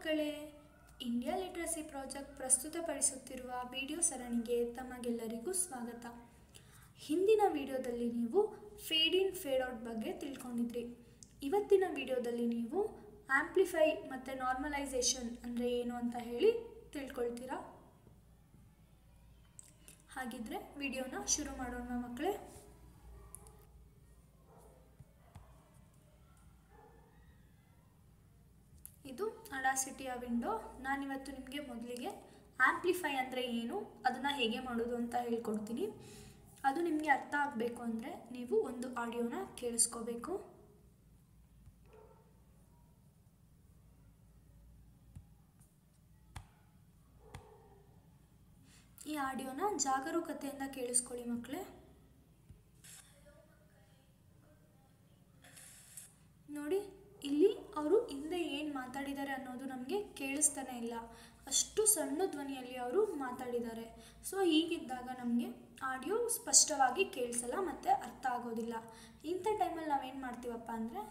ಮಕ್ಕಳೇ, India literacy project ಪ್ರಸ್ತುತಪಡಿಸುತ್ತಿರುವ video ಸರಣಿಗೆ ತಮಗೆಲ್ಲರಿಗೂ ಸ್ವಾಗತ. ಹಿಂದಿನ ವಿಡಿಯೋದಲ್ಲಿ ನೀವು ಫೇಡ್ ಇನ್ ಫೇಡ್ ಔಟ್ ಬಗ್ಗೆ ತಿಳ್ಕೊಂಡಿದ್ರಿ. ಇವತ್ತಿನ ವಿಡಿಯೋದಲ್ಲಿ ನೀವು ಆಂಪ್ಲಿಫೈ ಮತ್ತು ನಾರ್ಮಲೈಸೇಷನ್ ಅಂದರೆ ಏನು ಅಂತ ಹೇಳಿ ತಿಳ್ಕೊಳ್ತೀರಾ. ಹಾಗಿದ್ರೆ ವಿಡಿಯೋನ ಶುರು ಮಾಡೋಣ ಮಕ್ಕಳೇ. ಇದು ಅಡಾಸಿಟಿಯ ವಿಂಡೋ. ನಾನಿವತ್ತು ನಿಮಗೆ ಮೊದಲಿಗೆ ಆಂಪ್ಲಿಫೈ ಅಂದರೆ ಏನು, ಅದನ್ನು ಹೇಗೆ ಮಾಡೋದು ಅಂತ ಹೇಳ್ಕೊಡ್ತೀನಿ. ಅದು ನಿಮಗೆ ಅರ್ಥ ಆಗಬೇಕು ಅಂದರೆ ನೀವು ಒಂದು ಆಡಿಯೋನ ಕೇಳಿಸ್ಕೋಬೇಕು. ಈ ಆಡಿಯೋನ ಜಾಗರೂಕತೆಯಿಂದ ಕೇಳಿಸ್ಕೊಳ್ಳಿ ಮಕ್ಕಳೇ. ನೋಡಿ, ಇಲ್ಲಿ ಅವರು ಹಿಂದೆ ಏನು ಮಾತಾಡಿದ್ದಾರೆ ಅನ್ನೋದು ನಮಗೆ ಕೇಳಿಸ್ತಾನೆ ಇಲ್ಲ. ಅಷ್ಟು ಸಣ್ಣ ಧ್ವನಿಯಲ್ಲಿ ಅವರು ಮಾತಾಡಿದ್ದಾರೆ. ಸೊ ಹೀಗಿದ್ದಾಗ ನಮಗೆ ಆಡಿಯೋ ಸ್ಪಷ್ಟವಾಗಿ ಕೇಳಿಸಲ್ಲ ಮತ್ತು ಅರ್ಥ ಆಗೋದಿಲ್ಲ. ಇಂಥ ಟೈಮಲ್ಲಿ ನಾವೇನು ಮಾಡ್ತೀವಪ್ಪ ಅಂದರೆ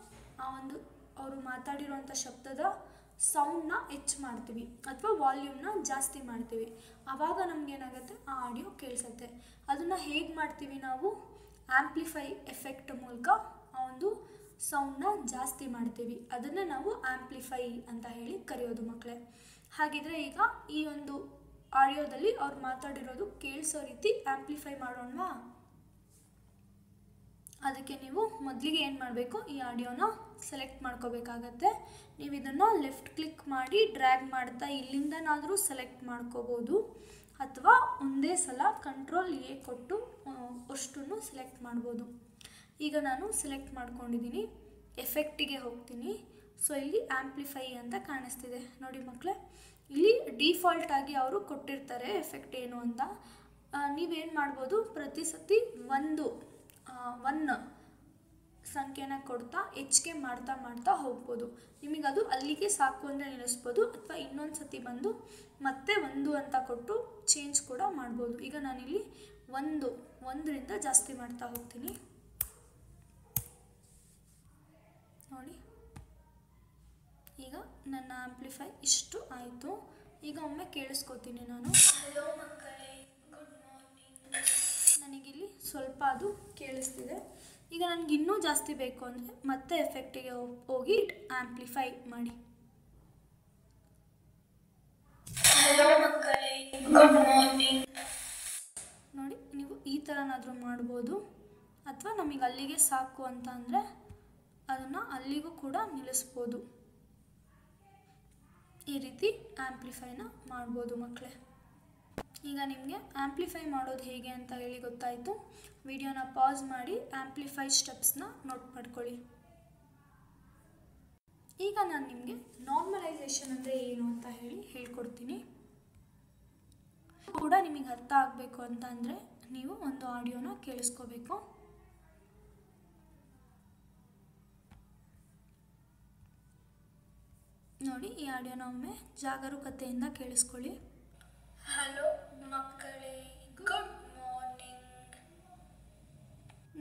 ಅವರು ಮಾತಾಡಿರೋಂಥ ಶಬ್ದದ ಸೌಂಡನ್ನ ಹೆಚ್ಚು ಮಾಡ್ತೀವಿ ಅಥವಾ ವಾಲ್ಯೂಮ್ನ ಜಾಸ್ತಿ ಮಾಡ್ತೀವಿ. ಆವಾಗ ನಮಗೇನಾಗುತ್ತೆ, ಆ ಆಡಿಯೋ ಕೇಳಿಸುತ್ತೆ. ಅದನ್ನು ಹೇಗೆ ಮಾಡ್ತೀವಿ ನಾವು? ಆಂಪ್ಲಿಫೈ ಎಫೆಕ್ಟ್ ಮೂಲಕ ಆ ಒಂದು ಸೌಂಡನ್ನ ಜಾಸ್ತಿ ಮಾಡ್ತೀವಿ. ಅದನ್ನು ನಾವು ಆಂಪ್ಲಿಫೈ ಅಂತ ಹೇಳಿ ಕರೆಯೋದು ಮಕ್ಕಳೇ. ಹಾಗಿದ್ರೆ ಈಗ ಈ ಒಂದು ಆಡಿಯೋದಲ್ಲಿ ಅವ್ರು ಮಾತಾಡಿರೋದು ಕೇಳಿಸೋ ರೀತಿ ಆಂಪ್ಲಿಫೈ ಮಾಡೋಣವಾ? ಅದಕ್ಕೆ ನೀವು ಮೊದಲಿಗೆ ಏನು ಮಾಡಬೇಕು, ಈ ಆಡಿಯೋನ ಸೆಲೆಕ್ಟ್ ಮಾಡ್ಕೋಬೇಕಾಗತ್ತೆ. ನೀವು ಇದನ್ನು ಲೆಫ್ಟ್ ಕ್ಲಿಕ್ ಮಾಡಿ ಡ್ರ್ಯಾಗ್ ಮಾಡ್ತಾ ಇಲ್ಲಿಂದನಾದರೂ ಸೆಲೆಕ್ಟ್ ಮಾಡ್ಕೋಬೋದು, ಅಥವಾ ಒಂದೇ ಸಲ ಕಂಟ್ರೋಲ್ ಎ ಕೊಟ್ಟು ಅಷ್ಟನ್ನು ಸೆಲೆಕ್ಟ್ ಮಾಡ್ಬೋದು. ಈಗ ನಾನು ಸೆಲೆಕ್ಟ್ ಮಾಡ್ಕೊಂಡಿದ್ದೀನಿ. ಎಫೆಕ್ಟಿಗೆ ಹೋಗ್ತೀನಿ. ಸೊ ಇಲ್ಲಿ ಆಂಪ್ಲಿಫೈ ಅಂತ ಕಾಣಿಸ್ತಿದೆ ನೋಡಿ ಮಕ್ಕಳೇ. ಇಲ್ಲಿ ಡಿಫಾಲ್ಟಾಗಿ ಅವರು ಕೊಟ್ಟಿರ್ತಾರೆ ಎಫೆಕ್ಟ್ ಏನು ಅಂತ. ನೀವೇನು ಮಾಡ್ಬೋದು, ಪ್ರತಿ ಸತಿ ಒನ್ ಸಂಖ್ಯೆನ ಕೊಡ್ತಾ ಹೆಚ್ಚಿಗೆ ಮಾಡ್ತಾ ಹೋಗ್ಬೋದು. ನಿಮಗದು ಅಲ್ಲಿಗೆ ಸಾಕು ಅಂದರೆ ನಿಲ್ಲಿಸ್ಬೋದು, ಅಥವಾ ಇನ್ನೊಂದು ಸತಿ ಬಂದು ಮತ್ತೆ 1 ಅಂತ ಕೊಟ್ಟು ಚೇಂಜ್ ಕೂಡ ಮಾಡ್ಬೋದು. ಈಗ ನಾನಿಲ್ಲಿ 1ರಿಂದ ಜಾಸ್ತಿ ಮಾಡ್ತಾ ಹೋಗ್ತೀನಿ ನೋಡಿ. ಈಗ ನನ್ನ ಆಂಪ್ಲಿಫೈ ಇಷ್ಟು ಆಯಿತು. ಈಗ ಒಮ್ಮೆ ಕೇಳಿಸ್ಕೊತೀನಿ ನಾನು. ಹಲೋ ಮಕ್ಕಳೇ, ಗುಡ್ ಮಾರ್ನಿಂಗ್. ನನಗಿಲ್ಲಿ ಸ್ವಲ್ಪ ಅದು ಕೇಳಿಸ್ತಿದೆ. ಈಗ ನನಗೆ ಇನ್ನೂ ಜಾಸ್ತಿ ಬೇಕು ಅಂದರೆ ಮತ್ತೆ ಎಫೆಕ್ಟಿಗೆ ಹೋಗಿ ಆಂಪ್ಲಿಫೈ ಮಾಡಿ. ಹಲೋ ಮಕ್ಕಳೇ, ಗುಡ್ ಮಾರ್ನಿಂಗ್. ನೋಡಿ, ನೀವು ಈ ಥರನಾದರೂ ಮಾಡ್ಬೋದು, ಅಥವಾ ನಮಗೆ ಅಲ್ಲಿಗೆ ಸಾಕು ಅಂತ ಅಂದರೆ ಅದನ್ನು ಅಲ್ಲಿಗೂ ಕೂಡ ನಿಲ್ಲಿಸ್ಬೋದು. ಈ ರೀತಿ ಆಂಪ್ಲಿಫೈನ ಮಾಡ್ಬೋದು ಮಕ್ಕಳೇ. ಈಗ ನಿಮಗೆ ಆಂಪ್ಲಿಫೈ ಮಾಡೋದು ಹೇಗೆ ಅಂತ ಹೇಳಿ ಗೊತ್ತಾಯಿತು. ವಿಡಿಯೋನ ಪಾಸ್ ಮಾಡಿ ಆಂಪ್ಲಿಫೈ ಸ್ಟೆಪ್ಸ್ನ ನೋಟ್ ಮಾಡ್ಕೊಳ್ಳಿ. ಈಗ ನಾನು ನಿಮಗೆ ನಾರ್ಮಲೈಸೇಷನ್ ಅಂದರೆ ಏನು ಅಂತ ಹೇಳಿ ಹೇಳ್ಕೊಡ್ತೀನಿ. ಕೂಡ ನಿಮಗೆ ಅರ್ಥ ಆಗಬೇಕು ಅಂತ ಅಂದರೆ ನೀವು ಒಂದು ಆಡಿಯೋನ ಕೇಳಿಸ್ಕೋಬೇಕು. ನೋಡಿ, ಈ ಆಡಿಯೋನ ಒಮ್ಮೆ ಜಾಗರೂಕತೆಯಿಂದ ಕೇಳಿಸ್ಕೊಳ್ಳಿ. ಹಲೋ ಮಕ್ಕಳೇ, ಗುಡ್ ಮಾರ್ನಿಂಗ್.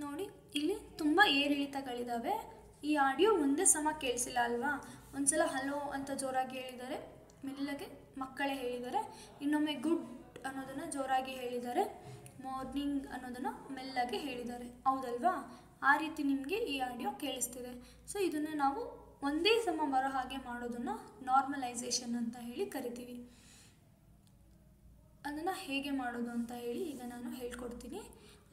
ನೋಡಿ, ಇಲ್ಲಿ ತುಂಬ ಏರಿಳಿತಗಳಿದ್ದಾವೆ. ಈ ಆಡಿಯೋ ಒಂದೇ ಸಮ ಕೇಳಿಸಿಲ್ಲ ಅಲ್ವಾ? ಒಂದ್ಸಲ ಹಲೋ ಅಂತ ಜೋರಾಗಿ ಹೇಳಿದ್ದಾರೆ, ಮೆಲ್ಲಗೆ ಮಕ್ಕಳೇ ಹೇಳಿದ್ದಾರೆ. ಇನ್ನೊಮ್ಮೆ ಗುಡ್ ಅನ್ನೋದನ್ನು ಜೋರಾಗಿ ಹೇಳಿದ್ದಾರೆ, ಮಾರ್ನಿಂಗ್ ಅನ್ನೋದನ್ನು ಮೆಲ್ಲಗೆ ಹೇಳಿದ್ದಾರೆ. ಹೌದಲ್ವಾ? ಆ ರೀತಿ ನಿಮಗೆ ಈ ಆಡಿಯೋ ಕೇಳಿಸ್ತಿದೆ. ಸೊ ಇದನ್ನು ನಾವು ಒಂದೇ ಸಮ ಬರೋ ಹಾಗೆ ಮಾಡೋದನ್ನು ನಾರ್ಮಲೈಸೇಷನ್ ಅಂತ ಹೇಳಿ ಕರಿತೀವಿ. ಅದನ್ನು ಹೇಗೆ ಮಾಡೋದು ಅಂತ ಹೇಳಿ ಈಗ ನಾನು ಹೇಳ್ಕೊಡ್ತೀನಿ.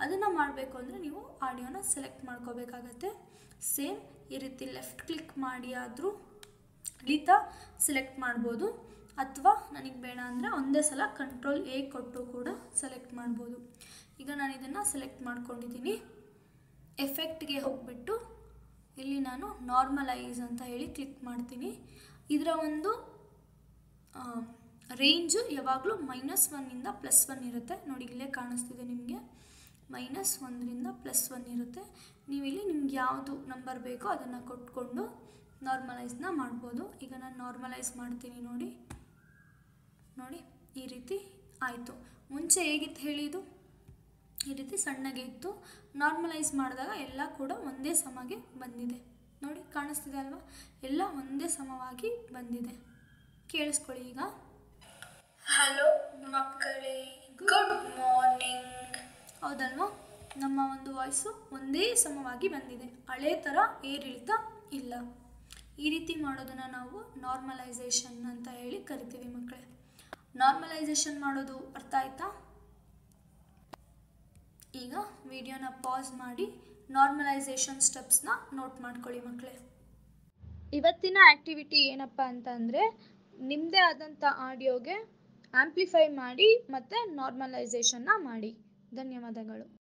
ಅದನ್ನು ಮಾಡಬೇಕು ಅಂದರೆ ನೀವು ಆಡಿಯೋನ ಸೆಲೆಕ್ಟ್ ಮಾಡ್ಕೋಬೇಕಾಗತ್ತೆ. ಸೇಮ್ ಈ ರೀತಿ ಲೆಫ್ಟ್ ಕ್ಲಿಕ್ ಮಾಡಿ ಆದರೂ ಖಂಡಿತ ಸೆಲೆಕ್ಟ್ ಮಾಡ್ಬೋದು, ಅಥವಾ ನನಗೆ ಬೇಡ ಅಂದರೆ ಒಂದೇ ಸಲ ಕಂಟ್ರೋಲ್ ಎ ಕೊಟ್ಟು ಕೂಡ ಸೆಲೆಕ್ಟ್ ಮಾಡ್ಬೋದು. ಈಗ ನಾನು ಇದನ್ನು ಸೆಲೆಕ್ಟ್ ಮಾಡ್ಕೊಂಡಿದ್ದೀನಿ. ಎಫೆಕ್ಟ್ಗೆ ಹೋಗಿಬಿಟ್ಟು ಇಲ್ಲಿ ನಾನು ನಾರ್ಮಲೈಸ್ ಅಂತ ಹೇಳಿ ಕ್ಲಿಕ್ ಮಾಡ್ತೀನಿ. ಇದರ ಒಂದು ರೇಂಜು ಯಾವಾಗಲೂ -1ಇಂದ +1 ಇರುತ್ತೆ. ನೋಡಿ, ಇಲ್ಲೇ ಕಾಣಿಸ್ತಿದೆ ನಿಮಗೆ. -1ರಿಂದ +1 ಇರುತ್ತೆ. ನೀವಿಲ್ಲಿ ನಿಮ್ಗೆ ಯಾವುದು ನಂಬರ್ ಬೇಕೋ ಅದನ್ನು ಕೊಟ್ಕೊಂಡು ನಾರ್ಮಲೈಸ್ನ ಮಾಡ್ಬೋದು. ಈಗ ನಾನು ನಾರ್ಮಲೈಸ್ ಮಾಡ್ತೀನಿ. ನೋಡಿ ಈ ರೀತಿ ಆಯಿತು. ಮುಂಚೆ ಹೇಗಿತ್ತು ಹೇಳಿ? ಇದು ಈ ರೀತಿ ಸಣ್ಣಗೆ ಇತ್ತು. ನಾರ್ಮಲೈಸ್ ಮಾಡಿದಾಗ ಎಲ್ಲ ಕೂಡ ಒಂದೇ ಸಮಗೆ ಬಂದಿದೆ. ನೋಡಿ, ಕಾಣಿಸ್ತಿದೆ ಅಲ್ವಾ? ಎಲ್ಲ ಒಂದೇ ಸಮವಾಗಿ ಬಂದಿದೆ. ಕೇಳಿಸ್ಕೊಳ್ಳಿ ಈಗ. ಹಲೋ ಮಕ್ಕಳೇ, ಗುಡ್ ಮಾರ್ನಿಂಗ್. ಹೌದಲ್ವಾ, ನಮ್ಮ ಒಂದು ವಾಯ್ಸು ಒಂದೇ ಸಮವಾಗಿ ಬಂದಿದೆ, ಹಳೆ ಥರ ಏರಿಳಿತ ಇಲ್ಲ. ಈ ರೀತಿ ಮಾಡೋದನ್ನು ನಾವು ನಾರ್ಮಲೈಸೇಷನ್ ಅಂತ ಹೇಳಿ ಕರಿತೀವಿ ಮಕ್ಕಳೇ. ನಾರ್ಮಲೈಸೇಷನ್ ಮಾಡೋದು ಅರ್ಥ ಆಯ್ತಾ? ಈಗ ವಿಡಿಯೋನ ಪಾಸ್ ಮಾಡಿ ನಾರ್ಮಲೈಸೇಷನ್ ಸ್ಟೆಪ್ಸ್ನ ನೋಟ್ ಮಾಡ್ಕೊಳ್ಳಿ ಮಕ್ಕಳೇ. ಇವತ್ತಿನ ಆ್ಯಕ್ಟಿವಿಟಿ ಏನಪ್ಪ ಅಂತಂದರೆ, ನಿಮ್ಮದೇ ಆದಂಥ ಆಡಿಯೋಗೆ ಆ್ಯಂಪ್ಲಿಫೈ ಮಾಡಿ ಮತ್ತು ನಾರ್ಮಲೈಸೇಷನ್ನ ಮಾಡಿ. ಧನ್ಯವಾದಗಳು.